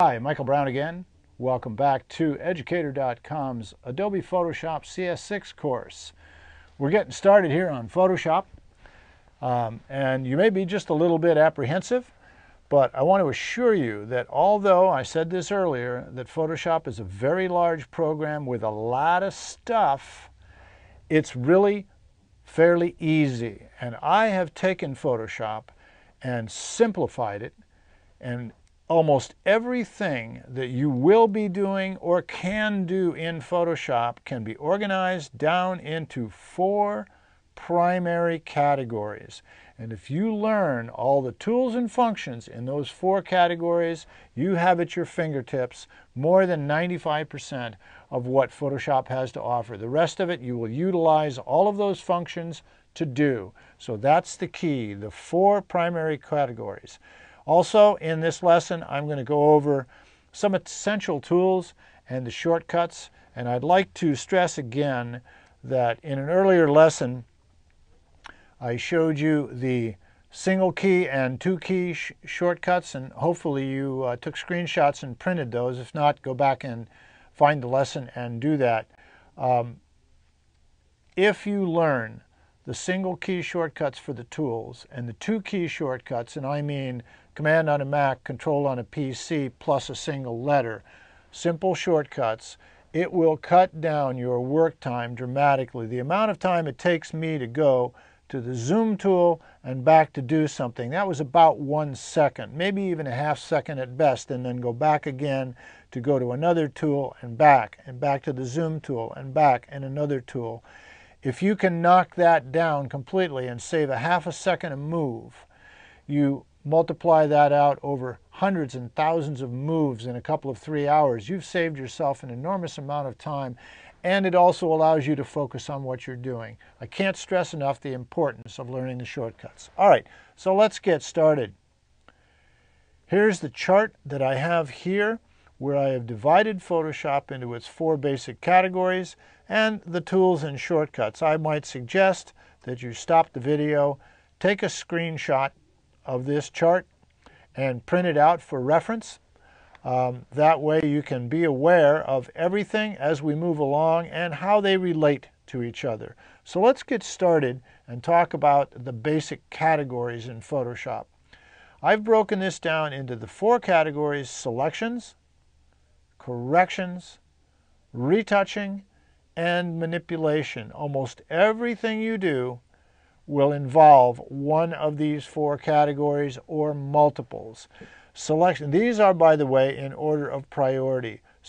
Hi, Michael Brown again. Welcome back to Educator.com's Adobe Photoshop CS6 course. We're getting started here on Photoshop, and you may be just a little bit apprehensive, but I want to assure you that although I said this earlier, that Photoshop is a very large program with a lot of stuff, it's really fairly easy. And I have taken Photoshop and simplified it, and almost everything that you will be doing or can do in Photoshop can be organized down into 4 primary categories. And if you learn all the tools and functions in those 4 categories, you have at your fingertips more than 95% of what Photoshop has to offer. The rest of it you will utilize all of those functions to do. So that's the key, the 4 primary categories. Also, in this lesson, I'm going to go over some essential tools and the shortcuts. And I'd like to stress again that in an earlier lesson, I showed you the single key and 2 key shortcuts, and hopefully you took screenshots and printed those. If not, go back and find the lesson and do that. If you learn the single key shortcuts for the tools and the 2 key shortcuts, and I mean Command on a Mac, Control on a PC, plus a single letter, simple shortcuts, it will cut down your work time dramatically. The amount of time it takes me to go to the zoom tool and back to do something, that was about 1 second, maybe even a half second at best, and then go back again to go to another tool and back to the zoom tool and back and another tool. If you can knock that down completely and save a half a second a move, you multiply that out over hundreds and thousands of moves in a couple of 3 hours, you've saved yourself an enormous amount of time, and it also allows you to focus on what you're doing. I can't stress enough the importance of learning the shortcuts. All right, so let's get started. Here's the chart that I have here, where I have divided Photoshop into its 4 basic categories and the tools and shortcuts. I might suggest that you stop the video, take a screenshot of this chart, and print it out for reference. That way you can be aware of everything as we move along and how they relate to each other. So let's get started and talk about the basic categories in Photoshop. I've broken this down into the 4 categories: selections, corrections, retouching, and manipulation. Almost everything you do will involve one of these 4 categories or multiples. Selection, these are, by the way, in order of priority.